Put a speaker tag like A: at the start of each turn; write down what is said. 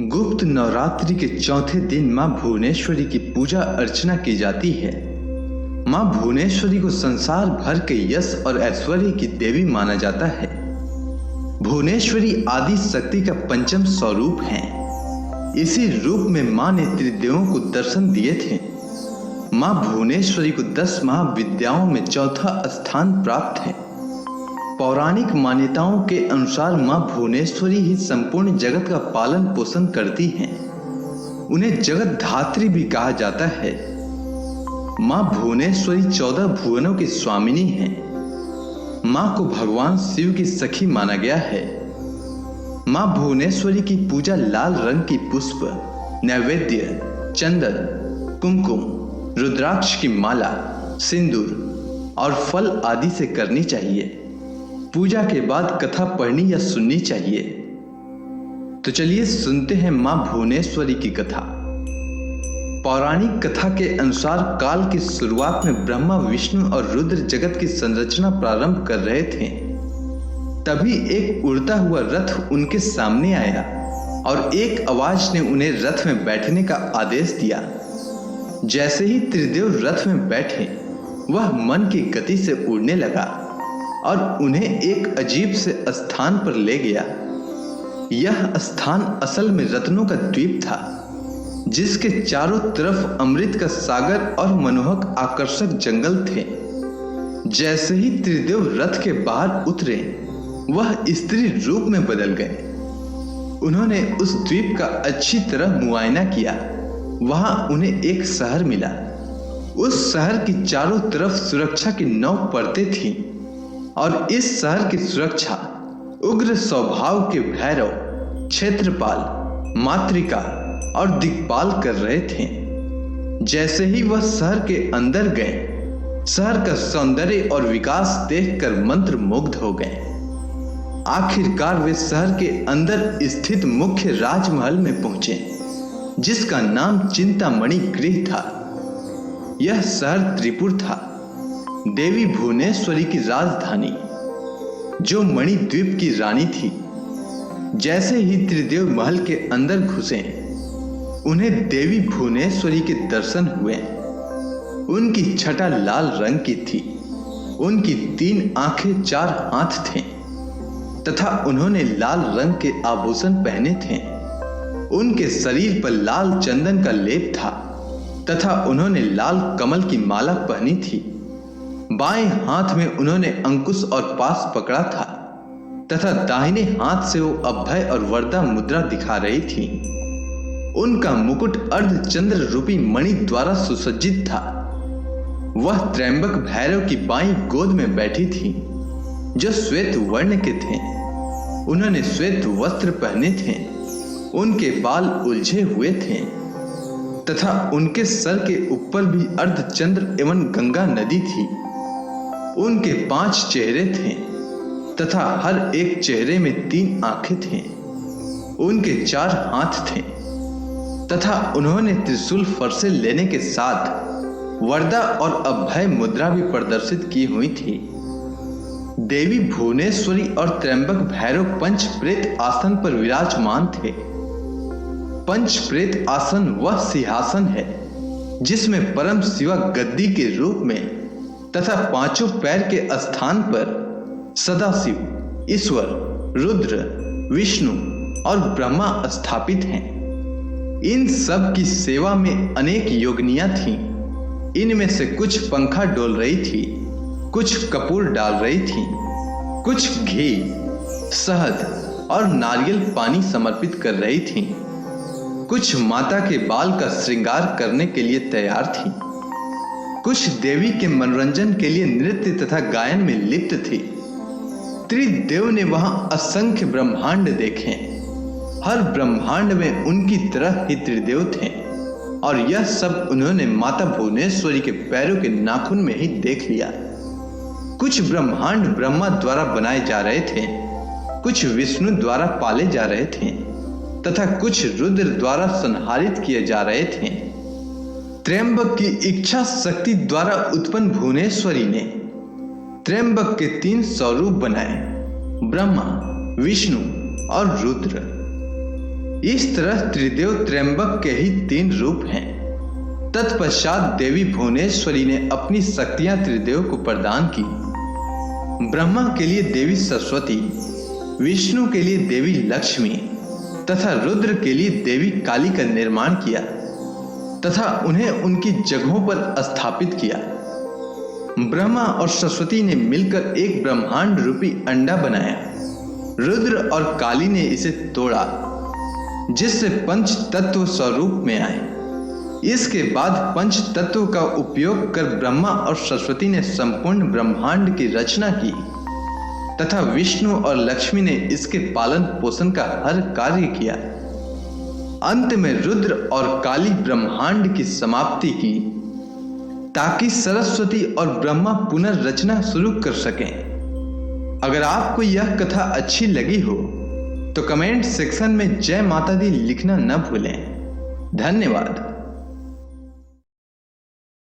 A: गुप्त नवरात्रि के चौथे दिन मां भुवनेश्वरी की पूजा अर्चना की जाती है। मां भुवनेश्वरी को संसार भर के यश और ऐश्वर्य की देवी माना जाता है। भुवनेश्वरी आदि शक्ति का पंचम स्वरूप है। इसी रूप में मां ने त्रिदेवों को दर्शन दिए थे। मां भुवनेश्वरी को 10 महाविद्याओं में चौथा स्थान प्राप्त है। पौराणिक मान्यताओं के अनुसार मां भुवनेश्वरी ही संपूर्ण जगत का पालन पोषण करती हैं। उन्हें जगत धात्री भी कहा जाता है। मां भुवनेश्वरी 14 भुवनों की स्वामिनी हैं। मां को भगवान शिव की सखी माना गया है। मां भुवनेश्वरी की पूजा लाल रंग की पुष्प, नैवेद्य, चंदन, कुमकुम, रुद्राक्ष की माला, सिंदूर और फल आदि से करनी चाहिए। पूजा के बाद कथा पढ़नी या सुननी चाहिए। तो चलिए सुनते हैं मां भुवनेश्वरी की कथा। पौराणिक कथा के अनुसार काल की शुरुआत में ब्रह्मा, विष्णु और रुद्र जगत की संरचना प्रारंभ कर रहे थे। तभी एक उड़ता हुआ रथ उनके सामने आया और एक आवाज ने उन्हें रथ में बैठने का आदेश दिया। जैसे ही त्रिदेव रथ में बैठे, वह मन की गति से उड़ने लगा और उन्हें एक अजीब से स्थान पर ले गया। यह स्थान असल में रत्नों का द्वीप था, जिसके चारों तरफ अमृत का सागर और मनोहक आकर्षक जंगल थे। जैसे ही त्रिदेव रथ के बाहर उतरे, वह स्त्री रूप में बदल गए। उन्होंने उस द्वीप का अच्छी तरह मुआयना किया। वहां उन्हें एक शहर मिला। उस शहर की चारों तरफ सुरक्षा की 9 परतें थीं और इस शहर की सुरक्षा उग्र स्वभाव के भैरव, क्षेत्रपाल, मातृका और दिक्पाल कर रहे थे। जैसे ही वह शहर के अंदर गए, शहर का सौंदर्य और विकास देखकर मंत्र मुग्ध हो गए। आखिरकार वे शहर के अंदर स्थित मुख्य राजमहल में पहुंचे, जिसका नाम चिंतामणि गृह था। यह शहर त्रिपुर था, देवी भुवनेश्वरी की राजधानी, जो मणिद्वीप की रानी थी। जैसे ही त्रिदेव महल के अंदर घुसे, उन्हें देवी भुवनेश्वरी के दर्शन हुए। उनकी छटा लाल रंग की थी। उनकी 3 आंखें, 4 हाथ थे तथा उन्होंने लाल रंग के आभूषण पहने थे। उनके शरीर पर लाल चंदन का लेप था तथा उन्होंने लाल कमल की माला पहनी थी। बाएं हाथ में उन्होंने अंकुश और पाश पकड़ा था तथा दाहिने हाथ से वो अभय और वरदा मुद्रा दिखा रही थी। उनका मुकुट अर्धचंद्र रूपी मणि द्वारा सुसज्जित था। वह त्रैंबक भैरव की बाईं गोद में बैठी थी, जो श्वेत वर्ण के थे। उन्होंने श्वेत वस्त्र पहने थे। उनके बाल उलझे हुए थे तथा उनके सर के ऊपर भी अर्धचंद्र एवं गंगा नदी थी। उनके 5 चेहरे थे तथा हर एक चेहरे में 3 आंखें थे। उनके 4 हाथ थे तथा उन्होंने त्रिशूल फरसे लेने के साथ वरदा और अभय मुद्रा भी प्रदर्शित की हुई थी। देवी भुवनेश्वरी और त्रैंबक भैरव पंच प्रेत आसन पर विराजमान थे। पंच प्रेत आसन वह सिंहासन है जिसमें परम शिवा गद्दी के रूप में तथा 5 पैर के स्थान पर सदाशिव, ईश्वर, रुद्र, विष्णु और ब्रह्मा स्थापित हैं। इन सब की सेवा में अनेक योगिनियां थीं। इनमें से कुछ पंखा डोल रही थी, कुछ कपूर डाल रही थी, कुछ घी, शहद और नारियल पानी समर्पित कर रही थीं। कुछ माता के बाल का श्रृंगार करने के लिए तैयार थीं। कुछ देवी के मनोरंजन के लिए नृत्य तथा गायन में लिप्त थी। त्रिदेव ने वहां असंख्य ब्रह्मांड देखे। हर ब्रह्मांड में उनकी तरह ही त्रिदेव थे और यह सब उन्होंने माता भुवनेश्वरी के पैरों के नाखून में ही देख लिया। कुछ ब्रह्मांड ब्रह्मा द्वारा बनाए जा रहे थे, कुछ विष्णु द्वारा पाले जा रहे थे तथा कुछ रुद्र द्वारा संहारित किए जा रहे थे। त्रैंबक की इच्छा शक्ति द्वारा उत्पन्न भुवनेश्वरी ने त्रैंबक के 3 स्वरूप बनाए, ब्रह्मा, विष्णु और रुद्र। इस तरह त्रिदेव त्र्यंबक के ही 3 रूप हैं। तत्पश्चात देवी भुवनेश्वरी ने अपनी शक्तियां त्रिदेव को प्रदान की। ब्रह्मा के लिए देवी सरस्वती, विष्णु के लिए देवी लक्ष्मी तथा रुद्र के लिए देवी काली का निर्माण किया तथा उन्हें उनकी जगहों पर स्थापित किया। ब्रह्मा और सरस्वती ने मिलकर एक ब्रह्मांड रूपी अंडा बनाया। रुद्र और काली ने इसे तोड़ा, जिससे पंच तत्व स्वरूप में आए। इसके बाद पंच तत्व का उपयोग कर ब्रह्मा और सरस्वती ने संपूर्ण ब्रह्मांड की रचना की तथा विष्णु और लक्ष्मी ने इसके पालन पोषण का हर कार्य किया। अंत में रुद्र और काली ब्रह्मांड की समाप्ति की, ताकि सरस्वती और ब्रह्मा पुनर्रचना शुरू कर सकें। अगर आपको यह कथा अच्छी लगी हो तो कमेंट सेक्शन में जय माता दी लिखना न भूलें। धन्यवाद।